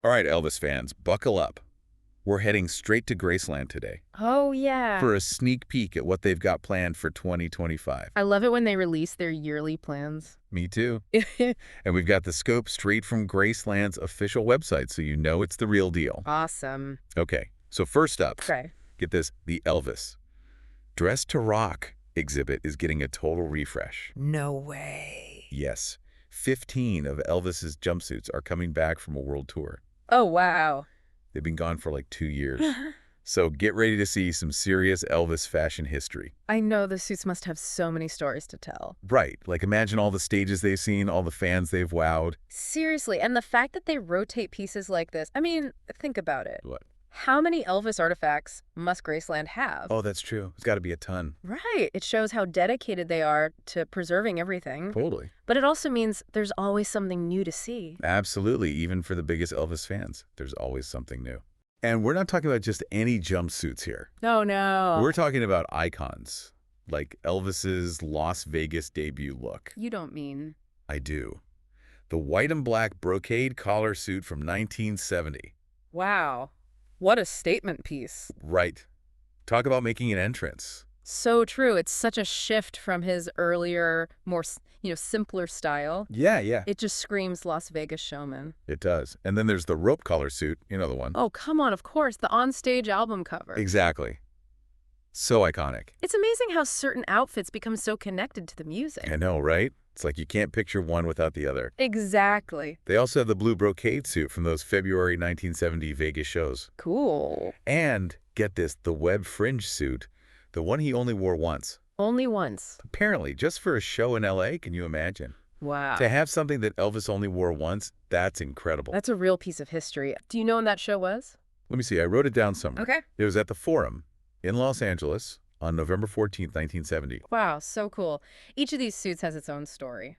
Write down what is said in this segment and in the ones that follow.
All right, Elvis fans, buckle up. We're heading straight to Graceland today Oh, yeah. for a sneak peek at what they've got planned for 2025. I love it when they release their yearly plans. Me too. And we've got the scope straight from Graceland's official website, so you know it's the real deal. Awesome. Okay, so first up, Okay. get this, the Elvis Dress to Rock exhibit is getting a total refresh. No way. Yes, 15 of Elvis's jumpsuits are coming back from a world tour. Oh, wow. They've been gone for like 2 years. So get ready to see some serious Elvis fashion history. I know the suits must have so many stories to tell. Right, like imagine all the stages they've seen, all the fans they've wowed. Seriously, and the fact that they rotate pieces like this, I mean, think about it. What? How many Elvis artifacts must Graceland have? Oh, that's true. It's got to be a ton. Right. It shows how dedicated they are to preserving everything. Totally. But it also means there's always something new to see. Absolutely, even for the biggest Elvis fans, there's always something new. And we're not talking about just any jumpsuits here. Oh, no. We're talking about icons, like Elvis's Las Vegas debut look. You don't mean... I do. The white and black brocade collar suit from 1970. Wow. What a statement piece. Right. Talk about making an entrance. So true. It's such a shift from his earlier, more, simpler style. Yeah. It just screams Las Vegas showman. It does. And then there's the rope collar suit, you know the one. Oh, come on, of course, the on-stage album cover. Exactly. So iconic. It's amazing how certain outfits become so connected to the music. I know, right? It's like you can't picture one without the other. Exactly. They also have the blue brocade suit from those February 1970 Vegas shows. Cool. And, get this, the web fringe suit, the one he only wore once. Only once. Apparently, just for a show in L.A., can you imagine? Wow. To have something that Elvis only wore once, that's incredible. That's a real piece of history. Do you know when that show was? Let me see, I wrote it down somewhere. Okay. It was at the Forum in Los Angeles on November 14th, 1970. Wow, so cool. Each of these suits has its own story.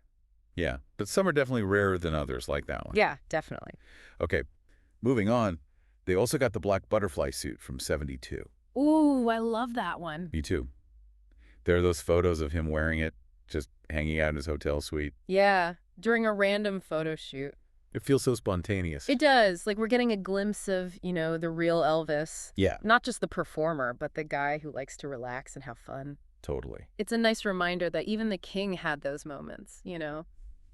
Yeah, but some are definitely rarer than others, like that one. Yeah, definitely. Okay, moving on. They also got the black butterfly suit from 72. Ooh, I love that one. Me too. There are those photos of him wearing it, just hanging out in his hotel suite. Yeah, during a random photo shoot. It feels so spontaneous. It does. Like we're getting a glimpse of, the real Elvis. Yeah, Not just the performer, but the guy who likes to relax and have fun. totally. It's a nice reminder that even the king had those moments,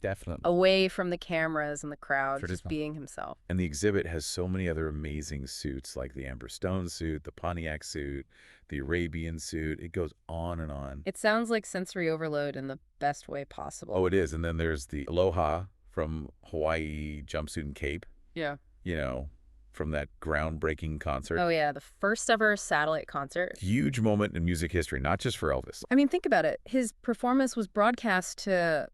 Definitely. away from the cameras and the crowd, just Traditional. being himself. And the exhibit has so many other amazing suits, like the Amber Stone suit, the Pontiac suit, the Arabian suit. It goes on and on. It sounds like sensory overload in the best way possible. Oh, it is. And then there's the Aloha from Hawaii jumpsuit and cape, Yeah. from that groundbreaking concert. Oh, yeah, the first ever satellite concert. Huge moment in music history, not just for Elvis. I mean, think about it. His performance was broadcast to,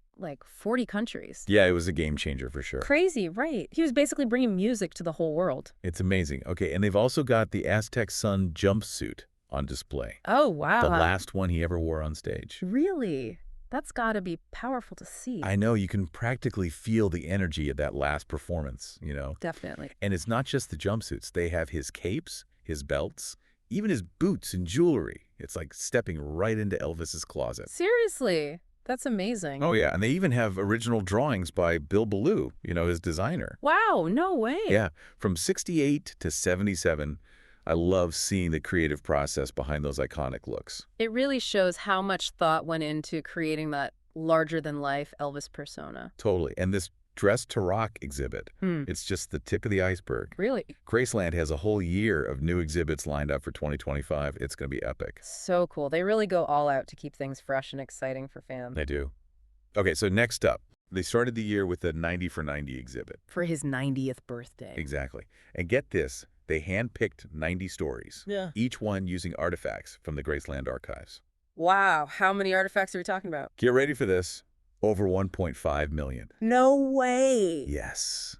40 countries. Yeah, it was a game changer for sure. Crazy, right? He was basically bringing music to the whole world. It's amazing. Okay, and they've also got the Aztec Sun jumpsuit on display. Oh, wow. The last one he ever wore on stage. Really? That's got to be powerful to see. I know, you can practically feel the energy of that last performance, Definitely. And it's not just the jumpsuits. They have his capes, his belts, even his boots and jewelry. It's like stepping right into Elvis's closet. Seriously? That's amazing. Oh, yeah, and they even have original drawings by Bill Ballou, his designer. Wow, no way. Yeah, from 68 to 77, I love seeing the creative process behind those iconic looks. It really shows how much thought went into creating that larger-than-life Elvis persona. Totally. And this Dress to Rock exhibit, it's just the tip of the iceberg. Really? Graceland has a whole year of new exhibits lined up for 2025. It's going to be epic. So cool. They really go all out to keep things fresh and exciting for fans. They do. Okay, so next up, they started the year with the 90 for 90 exhibit. For his 90th birthday. Exactly. And get this, they handpicked 90 stories. Yeah. Each one using artifacts from the Graceland archives. Wow, how many artifacts are we talking about? Get ready for this. Over 1.5 million. No way. Yes.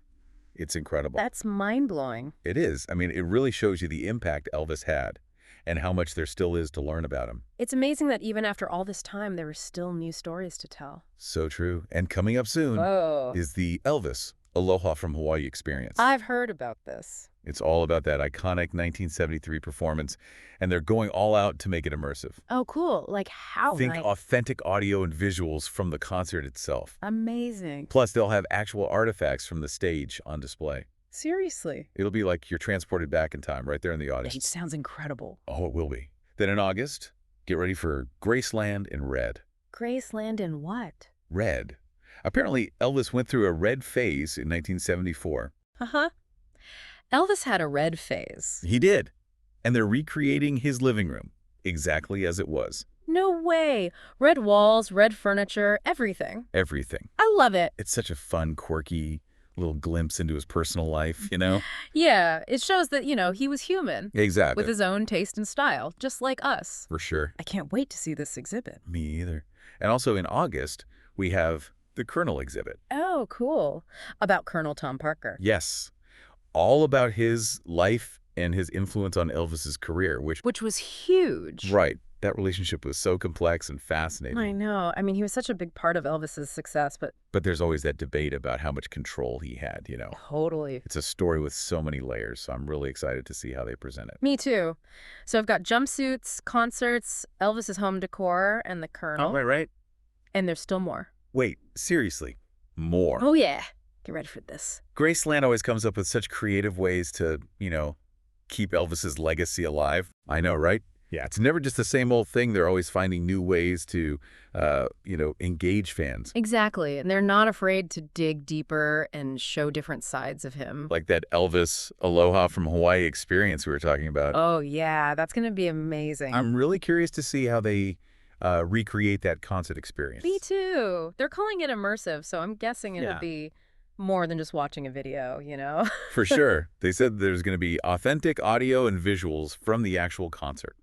It's incredible. That's mind-blowing. It is. I mean, it really shows you the impact Elvis had and how much there still is to learn about him. It's amazing that even after all this time, there were still new stories to tell. So true. And coming up soon is the Elvis Aloha from Hawaii experience. I've heard about this. It's all about that iconic 1973 performance, and they're going all out to make it immersive. Oh, cool. Like how? Think authentic audio and visuals from the concert itself. Amazing. Plus, they'll have actual artifacts from the stage on display. Seriously. It'll be like you're transported back in time right there in the It audience. sounds incredible. Oh, it will be. Then in August, get ready for Graceland in red. Graceland and what? Red. Apparently, Elvis went through a red phase in 1974. Uh-huh. Elvis had a red phase. He did. And they're recreating his living room exactly as it was. No way. Red walls, red furniture, everything. Everything. I love it. It's such a fun, quirky little glimpse into his personal life, you know? Yeah, it shows that, he was human Exactly. with his own taste and style, just like us. For sure. I can't wait to see this exhibit. Me either. And also in August, we have the Colonel exhibit. Oh, cool. About Colonel Tom Parker. Yes. All about his life and his influence on Elvis's career, Which was huge. right, that relationship was so complex and fascinating. I know. I mean, he was such a big part of Elvis's success, but But there's always that debate about how much control he had, you know. totally. It's a story with so many layers, so I'm really excited to see how they present it. Me too. So I've got jumpsuits, concerts, Elvis's home decor, and the Colonel. right. And there's still more. Wait, seriously, more. Oh, yeah. Get ready for this. Graceland always comes up with such creative ways to, keep Elvis's legacy alive. I know, right? Yeah, it's never just the same old thing. They're always finding new ways to, engage fans. Exactly. And they're not afraid to dig deeper and show different sides of him. Like that Elvis Aloha from Hawaii experience we were talking about. Oh, yeah. That's going to be amazing. I'm really curious to see how they recreate that concert experience. Me too. They're calling it immersive, so I'm guessing it'll Yeah. be more than just watching a video, For sure. They said there's going to be authentic audio and visuals from the actual concert.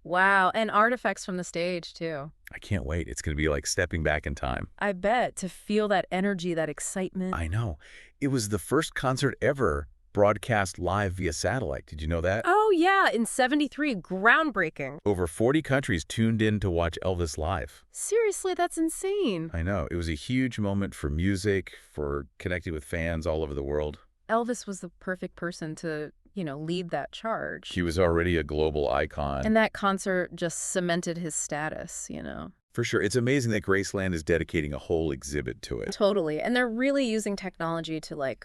Wow. And artifacts from the stage, too. I can't wait. It's going to be like stepping back in time. I bet, to feel that energy, that excitement. I know. It was the first concert ever broadcast live via satellite. Did you know that? Oh, yeah. In 73. Groundbreaking. Over 40 countries tuned in to watch Elvis live. Seriously, that's insane. I know. It was a huge moment for music, for connecting with fans all over the world. Elvis was the perfect person to, lead that charge. He was already a global icon. And that concert just cemented his status, For sure. It's amazing that Graceland is dedicating a whole exhibit to it. Totally. And they're really using technology to,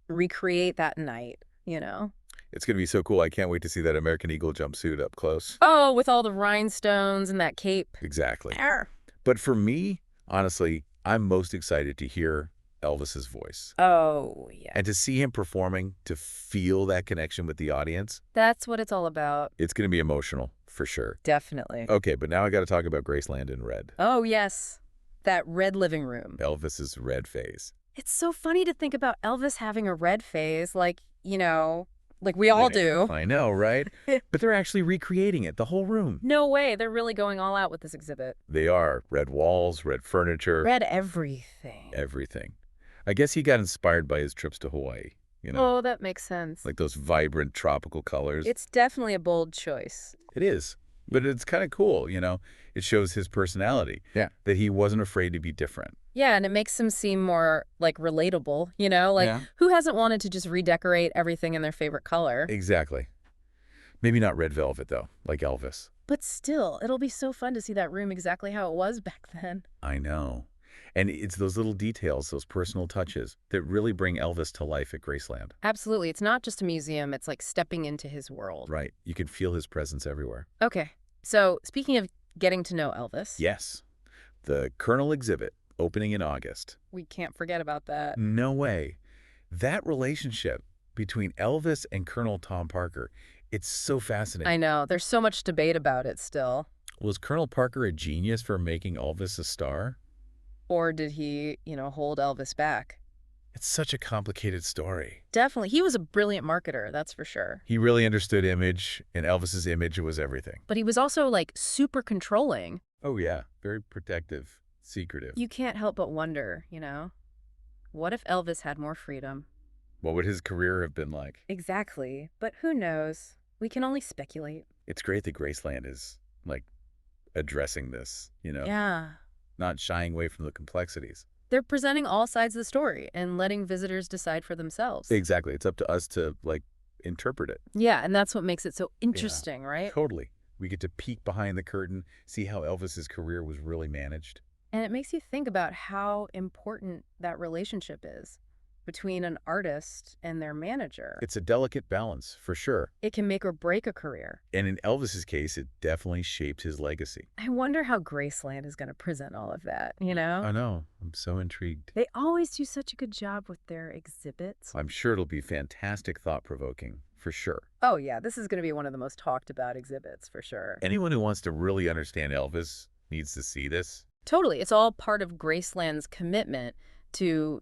recreate that night, It's going to be so cool. I can't wait to see that American Eagle jumpsuit up close. Oh, with all the rhinestones and that cape. Exactly. Arr. But for me, honestly, I'm most excited to hear Elvis's voice. Oh, yeah. And to see him performing, to feel that connection with the audience, That's what it's all about. it's going to be emotional, for sure. Definitely. Okay, but now I got to talk about Graceland in red. Oh, yes. That red living room. Elvis's red phase. It's so funny to think about Elvis having a red phase, like we all do. I know, right? But they're actually recreating it, the whole room. No way. They're really going all out with this exhibit. They are. Red walls, red furniture. Red everything. Everything. I guess he got inspired by his trips to Hawaii, Oh, that makes sense. like those vibrant tropical colors. It's definitely a bold choice. It is. But it's kind of cool, It shows his personality. Yeah. That he wasn't afraid to be different. Yeah, and it makes him seem more, relatable, Yeah. who hasn't wanted to just redecorate everything in their favorite color? Exactly. Maybe not red velvet, though, like Elvis. But still, it'll be so fun to see that room exactly how it was back then. I know. And it's those little details, those personal touches, that really bring Elvis to life at Graceland. Absolutely. It's not just a museum. It's like stepping into his world. Right. You can feel his presence everywhere. Okay. So speaking of getting to know Elvis. Yes. The Colonel exhibit, opening in August. We can't forget about that. No way. That relationship between Elvis and Colonel Tom Parker, it's so fascinating. I know. There's so much debate about it still. Was Colonel Parker a genius for making Elvis a star? Or did he, hold Elvis back? It's such a complicated story. Definitely. He was a brilliant marketer, that's for sure. He really understood image, and Elvis's image was everything. But he was also, super controlling. Oh, yeah. Very protective, secretive. You can't help but wonder, what if Elvis had more freedom? What would his career have been like? Exactly. But who knows? We can only speculate. It's great that Graceland is, addressing this, Yeah. Not shying away from the complexities. They're presenting all sides of the story and letting visitors decide for themselves. Exactly. It's up to us to, interpret it. Yeah, and that's what makes it so interesting, right? Totally. We get to peek behind the curtain, see how Elvis's career was really managed. And it makes you think about how important that relationship is. between an artist and their manager. It's a delicate balance, for sure. It can make or break a career. And in Elvis's case, it definitely shaped his legacy. I wonder how Graceland is going to present all of that, you know? I know. I'm so intrigued. They always do such a good job with their exhibits. I'm sure it'll be fantastic, thought-provoking, for sure. Oh, yeah, this is going to be one of the most talked about exhibits, for sure. Anyone who wants to really understand Elvis needs to see this. Totally. It's all part of Graceland's commitment to,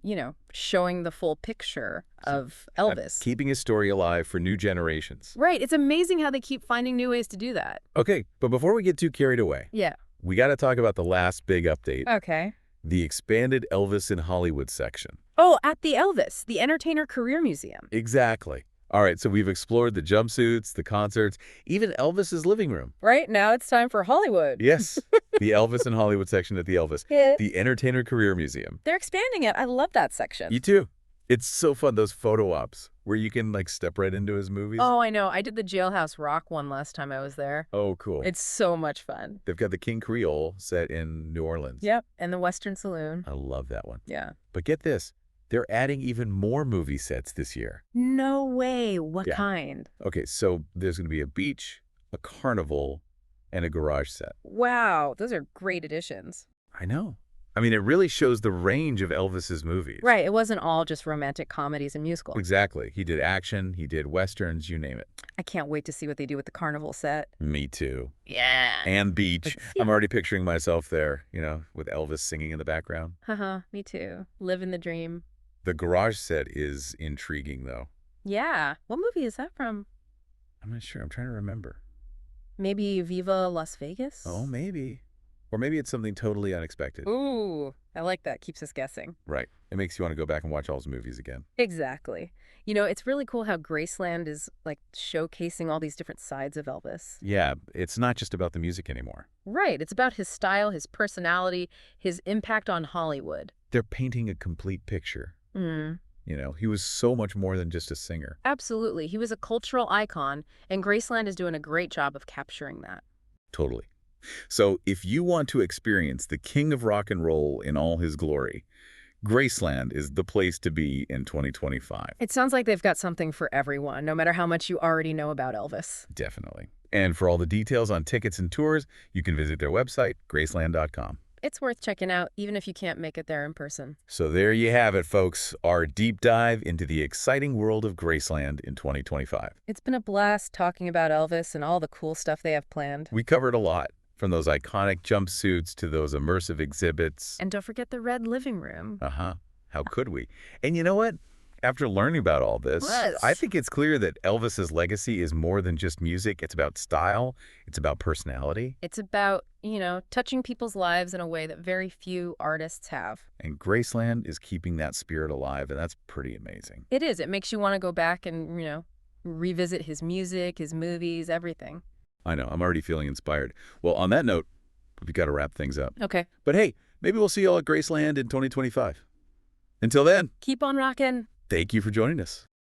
showing the full picture of Elvis. Keeping his story alive for new generations. Right. It's amazing how they keep finding new ways to do that. Okay, but before we get too carried away, Yeah. we got to talk about the last big update. Okay. The expanded Elvis in Hollywood section. Oh, at the Elvis, the Entertainer Career Museum. Exactly. All right, so we've explored the jumpsuits, the concerts, even Elvis's living room. Right, now it's time for Hollywood. Yes, the Elvis in Hollywood section at the Elvis. Yeah. The Entertainer Career Museum. They're expanding it. I love that section. You too. It's so fun, those photo ops, where you can, step right into his movies. Oh, I know. I did the Jailhouse Rock one last time I was there. Oh, cool. It's so much fun. They've got the King Creole set in New Orleans. Yep, and the Western Saloon. I love that one. Yeah. But get this. They're adding even more movie sets this year. No way. What Yeah. kind? Okay, so there's going to be a beach, a carnival, and a garage set. Wow, those are great additions. I know. I mean, it really shows the range of Elvis's movies. Right, it wasn't all just romantic comedies and musicals. Exactly. He did action, he did westerns, you name it. I can't wait to see what they do with the carnival set. Me too. Yeah. And beach. Yeah. I'm already picturing myself there, with Elvis singing in the background. Haha, me too. Living the dream. The garage set is intriguing, though. Yeah. What movie is that from? I'm not sure. I'm trying to remember. Maybe Viva Las Vegas? Oh, maybe. Or maybe it's something totally unexpected. Ooh, I like that. Keeps us guessing. Right. It makes you want to go back and watch all his movies again. Exactly. It's really cool how Graceland is showcasing all these different sides of Elvis. Yeah, it's not just about the music anymore. Right. It's about his style, his personality, his impact on Hollywood. They're painting a complete picture. Mm. He was so much more than just a singer. Absolutely. He was a cultural icon, and Graceland is doing a great job of capturing that. Totally. So if you want to experience the king of rock and roll in all his glory, Graceland is the place to be in 2025. It sounds like they've got something for everyone, no matter how much you already know about Elvis. Definitely. And for all the details on tickets and tours, you can visit their website, graceland.com. It's worth checking out, even if you can't make it there in person. So there you have it, folks, our deep dive into the exciting world of Graceland in 2025. It's been a blast talking about Elvis and all the cool stuff they have planned. We covered a lot, from those iconic jumpsuits to those immersive exhibits. And don't forget the red living room. Uh-huh. How could we? And you know what? After learning about all this, What? I think it's clear that Elvis's legacy is more than just music. It's about style. It's about personality. It's about, touching people's lives in a way that very few artists have. And Graceland is keeping that spirit alive, and that's pretty amazing. It is. It makes you want to go back and, revisit his music, his movies, everything. I know. I'm already feeling inspired. Well, on that note, we've got to wrap things up. Okay. But hey, maybe we'll see you all at Graceland in 2025. Until then, Keep on rocking. thank you for joining us.